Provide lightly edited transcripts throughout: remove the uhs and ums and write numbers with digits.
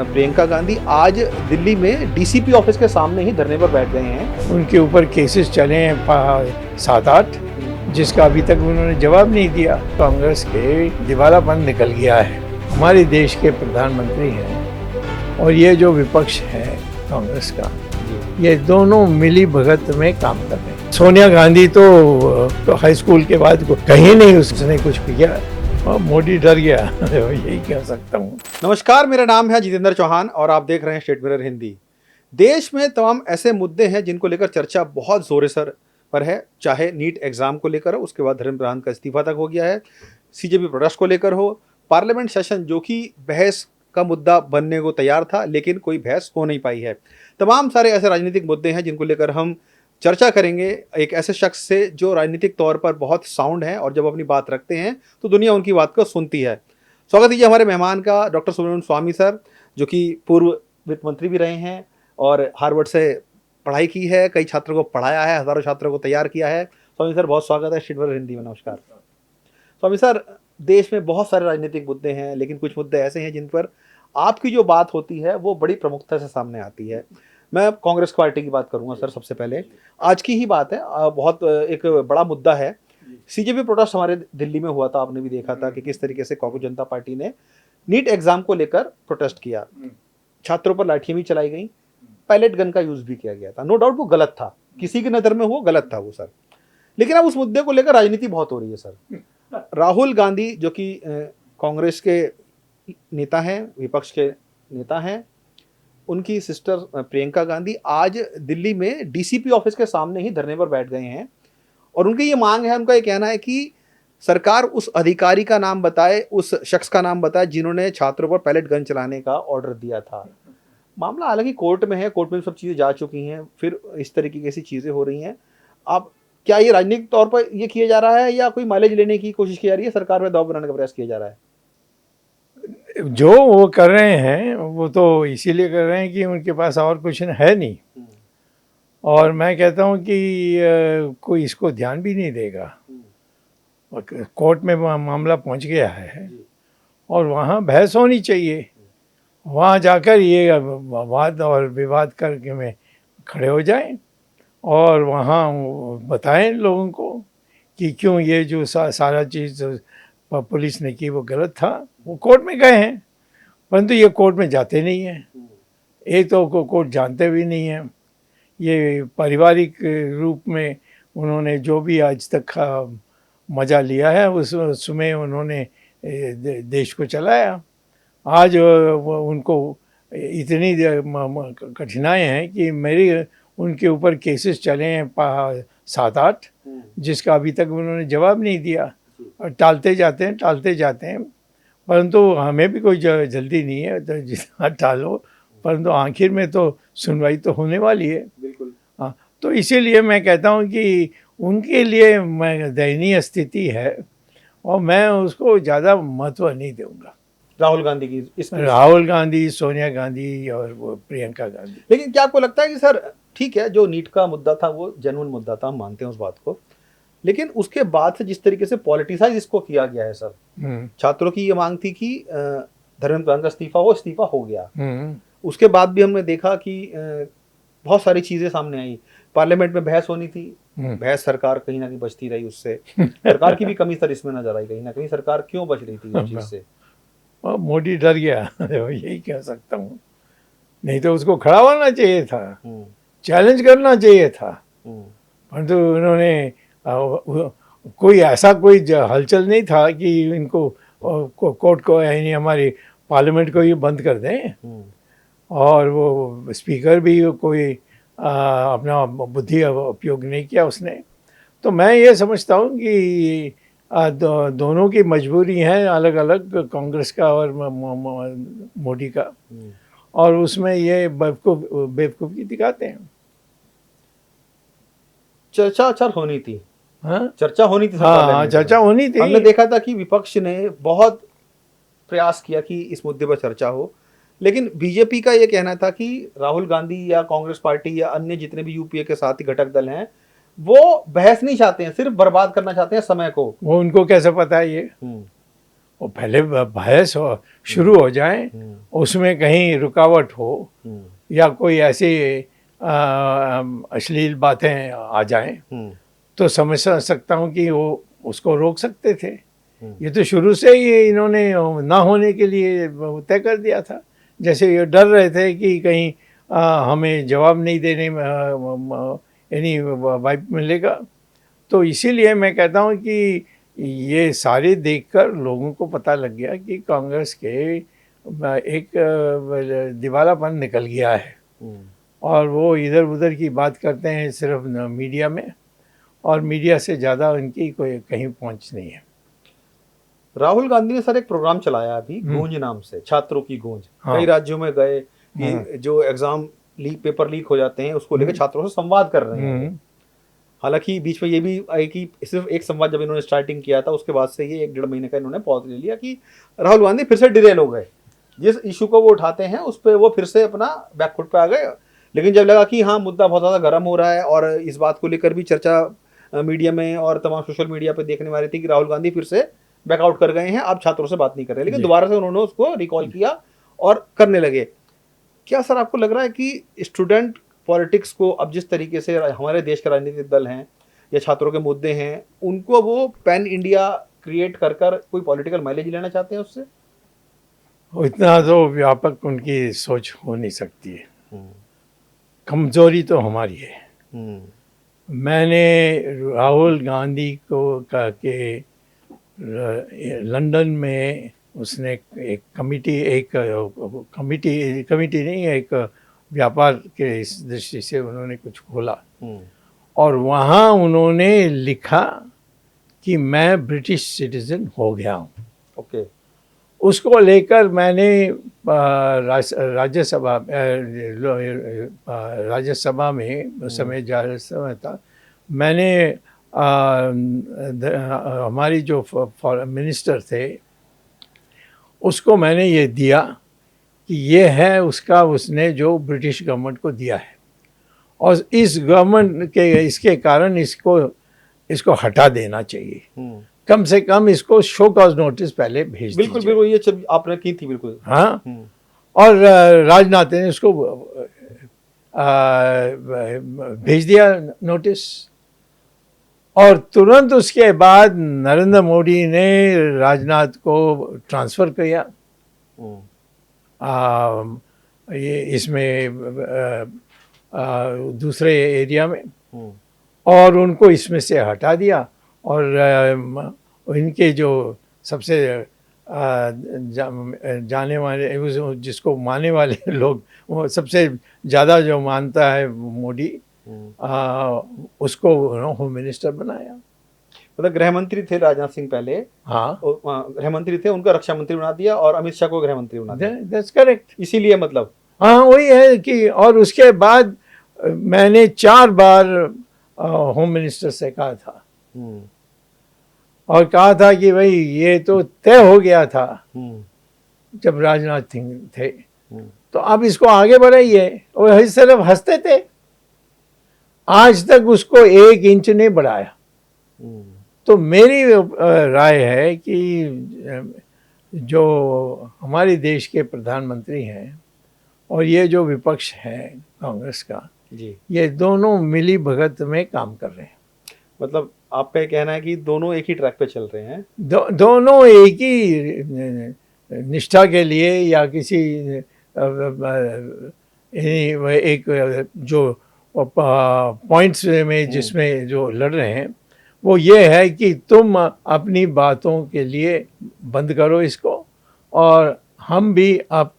प्रियंका गांधी आज दिल्ली में DCP office के सामने ही धरने पर बैठ गए हैं। उनके ऊपर केसेस चले हैं 7-8, जिसका अभी तक उन्होंने जवाब नहीं दिया। कांग्रेस के दिवालापन निकल गया है। हमारे देश के प्रधानमंत्री हैं और ये जो विपक्ष है कांग्रेस का, ये दोनों मिली भगत में काम कर रहे हैं। सोनिया गांधी तो हाई स्कूल के बाद कहीं नहीं उसने कुछ किया और मोदी डर गया। यही कह सकता हूँ। नमस्कार, मेरा नाम है जितेंद्र चौहान और आप देख रहे हैं स्टेट मिरर हिंदी। देश में तमाम ऐसे मुद्दे हैं जिनको लेकर चर्चा बहुत जोर शोर पर है, चाहे नीट एग्जाम को लेकर हो, उसके बाद धर्मेंद्र प्रधान का इस्तीफा तक हो गया है, सीजेपी प्रोटेस्ट को लेकर हो, पार्लियामेंट सेशन जो कि बहस का मुद्दा बनने को तैयार था लेकिन कोई बहस हो नहीं पाई है। तमाम सारे ऐसे राजनीतिक मुद्दे हैं जिनको लेकर हम चर्चा करेंगे एक ऐसे शख्स से जो राजनीतिक तौर पर बहुत साउंड है और जब अपनी बात रखते हैं तो दुनिया उनकी बात को सुनती है। स्वागत कीजिए हमारे मेहमान का, डॉक्टर सुब्रमण्यम स्वामी सर, जो कि पूर्व वित्त मंत्री भी रहे हैं और हार्वर्ड से पढ़ाई की है, कई छात्रों को पढ़ाया है, हज़ारों छात्रों को तैयार किया है। स्वामी सर, बहुत स्वागत है स्टेट मिरर हिंदी में। नमस्कार स्वामी सर। देश में बहुत सारे राजनीतिक मुद्दे हैं लेकिन कुछ मुद्दे ऐसे हैं जिन पर आपकी जो बात होती है वो बड़ी प्रमुखता से सामने आती है। मैं कांग्रेस पार्टी की बात करूंगा सर। सबसे पहले आज की ही बात है, बहुत एक बड़ा मुद्दा है। सीजेपी प्रोटेस्ट हमारे दिल्ली में हुआ था, आपने भी देखा था कि किस तरीके से कांग्रेस जनता पार्टी ने नीट एग्जाम को लेकर प्रोटेस्ट किया। छात्रों पर लाठियां भी चलाई गई, पैलेट गन का यूज भी किया गया था। नो डाउट वो गलत था, किसी की नज़र में वो गलत था वो सर। लेकिन अब उस मुद्दे को लेकर राजनीति बहुत हो रही है सर। राहुल गांधी जो कि कांग्रेस के नेता हैं, विपक्ष के नेता हैं, उनकी सिस्टर प्रियंका गांधी आज दिल्ली में डीसीपी ऑफिस के सामने ही धरने पर बैठ गए हैं और उनकी ये मांग है, उनका ये कहना है कि सरकार उस अधिकारी का नाम बताए, उस शख्स का नाम बताए जिन्होंने छात्रों पर पैलेट गन चलाने का ऑर्डर दिया था। मामला हालांकि कोर्ट में है, कोर्ट में सब चीज़ें जा चुकी हैं, फिर इस तरीके की ऐसी चीज़ें हो रही हैं। आप क्या ये राजनीतिक तौर पर ये किया जा रहा है या कोई माइलेज लेने की कोशिश की जा रही है, सरकार में दबाव बनाने का प्रयास किया जा रहा है? जो वो कर रहे हैं वो तो इसीलिए कर रहे हैं कि उनके पास और कुछ है नहीं, और मैं कहता हूँ कि कोई इसको ध्यान भी नहीं देगा। कोर्ट में मामला पहुँच गया है और वहाँ बहस होनी चाहिए। वहाँ जाकर ये वाद और विवाद करके में खड़े हो जाएं और वहाँ बताएं लोगों को कि क्यों ये जो सारा चीज़ पुलिस ने की वो गलत था। वो कोर्ट में गए हैं परंतु ये कोर्ट में जाते नहीं हैं। एक तो कोर्ट जानते भी नहीं हैं। ये पारिवारिक रूप में उन्होंने जो भी आज तक मज़ा लिया है उसमें उन्होंने देश को चलाया। आज उनको इतनी कठिनाई है कि उनके ऊपर केसेस चले हैं 7-8, जिसका अभी तक उन्होंने जवाब नहीं दिया और टालते जाते हैं। परंतु हमें भी कोई जल्दी नहीं है, तो जितना टालो परंतु आखिर में तो सुनवाई तो होने वाली है। बिल्कुल। हाँ, तो इसीलिए मैं कहता हूँ कि उनके लिए मैं दयनीय स्थिति है और मैं उसको ज़्यादा महत्व नहीं दूंगा। राहुल गांधी की राहुल गांधी, सोनिया गांधी और वो प्रियंका गांधी। लेकिन क्या आपको लगता है कि सर ठीक है, जो नीट का मुद्दा था वो जेन्युइन मुद्दा था, हम मानते हैं उस बात को, लेकिन उसके बाद से जिस तरीके से पॉलिटिसाइज इसको किया गया है सर, छात्रों की ये मांग थी कि धर्मेंद्र प्रधान का इस्तीफा हो गया। उसके बाद भी हमने देखा कि बहुत सारी चीजें सामने आई। पार्लियामेंट में बहस होनी थी, बहस सरकार कहीं ना कहीं बचती रही, उससे सरकार की भी कमी सर इसमें नजर आई। कहीं ना कहीं सरकार क्यों बच रही थी इस चीज से? मोदी डर गया। यही कह सकता हूँ। नहीं तो उसको खड़ा होना चाहिए था, चैलेंज करना चाहिए था, परंतु उन्होंने कोई हलचल नहीं था कि इनको कोर्ट को यानी हमारी पार्लियामेंट को ये बंद कर दें। और वो स्पीकर भी कोई अपना बुद्धि उपयोग नहीं किया उसने। तो मैं ये समझता हूँ कि दोनों की मजबूरी है अलग अलग, कांग्रेस का और मोदी का, और उसमें ये बेवकूफ़ी दिखाते हैं। चर्चा होनी थी। हाँ, चर्चा होनी थी। हाँ, चर्चा होनी थी। हमने देखा था कि विपक्ष ने बहुत प्रयास किया कि इस मुद्दे पर चर्चा हो, लेकिन बीजेपी का ये कहना था कि राहुल गांधी या कांग्रेस पार्टी या अन्य जितने भी यूपीए के साथी घटक दल हैं वो बहस नहीं चाहते हैं, सिर्फ बर्बाद करना चाहते हैं समय को। वो उनको कैसे पता है ये? वो पहले बहस शुरू हो जाए, उसमें कहीं रुकावट हो या कोई ऐसी अश्लील बातें आ जाएं तो समझ सकता हूँ कि वो उसको रोक सकते थे। ये तो शुरू से ही इन्होंने ना होने के लिए तय कर दिया था। जैसे ये डर रहे थे कि कहीं हमें जवाब नहीं देने यानी वाइप मिलेगा, तो इसीलिए मैं कहता हूँ कि ये सारे देखकर लोगों को पता लग गया कि कांग्रेस के एक दिवालापन निकल गया है और वो इधर उधर की बात करते हैं सिर्फ मीडिया में, और मीडिया से ज़्यादा उनकी कोई कहीं पहुंच नहीं है। राहुल गांधी ने सर एक प्रोग्राम चलाया अभी गूंज नाम से, छात्रों की गूंज। कई राज्यों में गए कि जो एग्जाम पेपर लीक हो जाते हैं उसको लेकर छात्रों से संवाद कर रहे हैं। हालांकि बीच में ये भी आई कि सिर्फ एक संवाद जब इन्होंने स्टार्टिंग किया था उसके बाद से ये 1-1.5 महीने का इन्होंने पॉज ले लिया कि राहुल गांधी फिर से डिरेल हो गए। जिस इशू को वो उठाते हैं उस पर वो फिर से अपना बैकफुट पे आ गए। लेकिन जब लगा कि हाँ मुद्दा बहुत ज़्यादा गर्म हो रहा है और इस बात को लेकर भी चर्चा मीडिया में और तमाम सोशल मीडिया पर देखने वाली थी कि राहुल गांधी फिर से बैकआउट कर गए हैं, अब छात्रों से बात नहीं कर रहे, लेकिन दोबारा से उन्होंने उसको रिकॉल किया और करने लगे। क्या सर आपको लग रहा है कि स्टूडेंट पॉलिटिक्स को अब जिस तरीके से हमारे देश के राजनीतिक दल हैं या छात्रों के मुद्दे हैं उनको वो पैन इंडिया क्रिएट कर कोई पॉलिटिकल माइलेज लेना चाहते हैं उससे? इतना तो व्यापक उनकी सोच हो नहीं सकती है। कमजोरी तो हमारी है। मैंने राहुल गांधी को कहा कि लंदन में उसने एक कमिटी नहीं, एक व्यापार के इस दृष्टि से उन्होंने कुछ खोला और वहाँ उन्होंने लिखा कि मैं ब्रिटिश सिटीजन हो गया हूँ। ओके। उसको लेकर मैंने राज्यसभा में उस समय समय था, मैंने हमारी जो मिनिस्टर थे उसको मैंने ये दिया कि ये है उसका, उसने जो ब्रिटिश गवर्नमेंट को दिया है और इस गवर्नमेंट के इसके कारण इसको हटा देना चाहिए, कम से कम इसको शो कॉज नोटिस पहले भेज दीजिए। बिल्कुल ये सब आपने की थी बिल्कुल। हाँ, और राजनाथ ने उसको भेज दिया नोटिस और तुरंत उसके बाद नरेंद्र मोदी ने राजनाथ को ट्रांसफ़र किया ये इसमें दूसरे एरिया में और उनको इसमें से हटा दिया और इनके जो सबसे जाने वाले जिसको मानने वाले लोग, वो सबसे ज़्यादा जो मानता है मोदी, उसको होम मिनिस्टर बनाया। मतलब गृह मंत्री थे राजनाथ सिंह पहले, हाँ गृह मंत्री थे, उनका रक्षा मंत्री बना दिया और अमित शाह को गृह मंत्री बना दिया। That's correct. इसीलिए मतलब हाँ वही है कि, और उसके बाद मैंने 4 बार होम मिनिस्टर से कहा था और कहा था कि भाई ये तो तय हो गया था जब राजनाथ सिंह थे, तो अब इसको आगे बढ़ाइए। और सिर्फ हंसते थे, आज तक उसको 1 इंच नहीं बढ़ाया। तो मेरी राय है कि जो हमारे देश के प्रधानमंत्री हैं और ये जो विपक्ष है कांग्रेस का जी, ये दोनों मिली भगत में काम कर रहे हैं। मतलब आपका कहना है कि दोनों एक ही ट्रैक पे चल रहे हैं? दोनों एक ही निष्ठा के लिए या किसी एक जो पॉइंट्स में जिसमें जो लड़ रहे हैं वो ये है कि तुम अपनी बातों के लिए बंद करो इसको और हम भी आप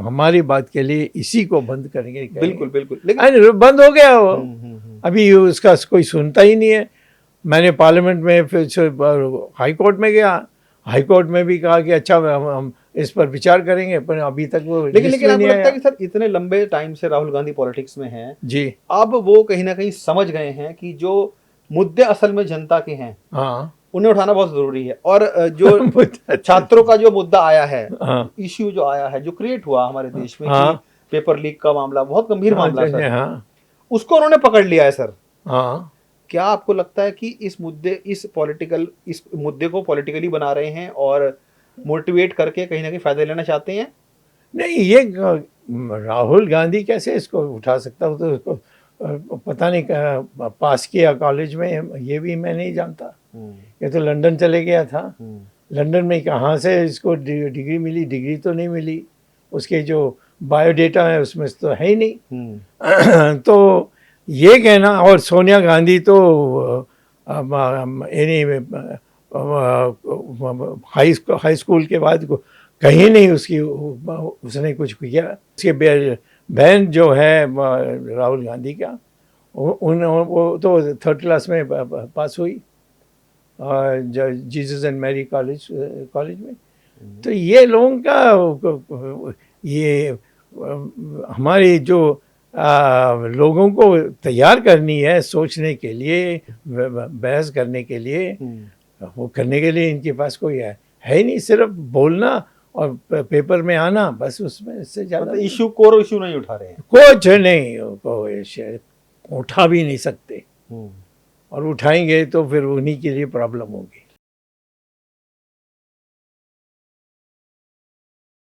हमारी बात के लिए इसी को बंद करेंगे। बिल्कुल बिल्कुल, लेकिन बंद हो गया वो। अभी उसका कोई सुनता ही नहीं है। मैंने पार्लियामेंट में फिर हाई कोर्ट में गया, हाई कोर्ट में भी कहा कि अच्छा हम इस पर विचार करेंगे, पर अभी तक वो लेकिन आपको लगता है कि सर इतने लंबे टाइम से राहुल गांधी पॉलिटिक्स में हैं जी, अब वो कहीं ना कहीं समझ गए हैं कि जो मुद्दे असल में जनता के हैं हाँ उन्हें उठाना बहुत जरूरी है। और जो छात्रों का जो मुद्दा आया है, इश्यू जो आया है, जो क्रिएट हुआ हमारे देश में कि पेपर लीक का मामला बहुत गंभीर मामला सर, उसको उन्होंने पकड़ लिया है सर। क्या आपको लगता है कि इस मुद्दे को पॉलिटिकली बना रहे हैं और मोटिवेट करके कहीं ना कहीं फायदा लेना चाहते हैं? नहीं, ये राहुल गांधी कैसे इसको उठा सकता हो, तो उसको पता नहीं पास किया कॉलेज में, ये भी मैं नहीं जानता। ये तो लंदन चले गया था, लंदन में कहाँ से इसको डिग्री मिली? डिग्री तो नहीं मिली, उसके जो बायोडेटा है उसमें तो है ही नहीं। तो ये कहना, और सोनिया गांधी तो हाई स्कूल के बाद कहीं नहीं उसकी उसने कुछ किया। उसके बहन जो है राहुल गांधी का, वो तो 3rd क्लास में पास हुई जीसस एंड मैरी कॉलेज में। तो ये लोगों का, ये हमारी जो लोगों को तैयार करनी है सोचने के लिए, बहस करने के लिए, वो करने के लिए इनके पास कोई है ही नहीं। सिर्फ बोलना और पेपर में आना, बस उसमें इससे ज़्यादा इशू, कोर इशू नहीं उठा रहे हैं। कुछ नहीं, उठा भी नहीं सकते, और उठाएंगे तो फिर उन्हीं के लिए प्रॉब्लम होगी।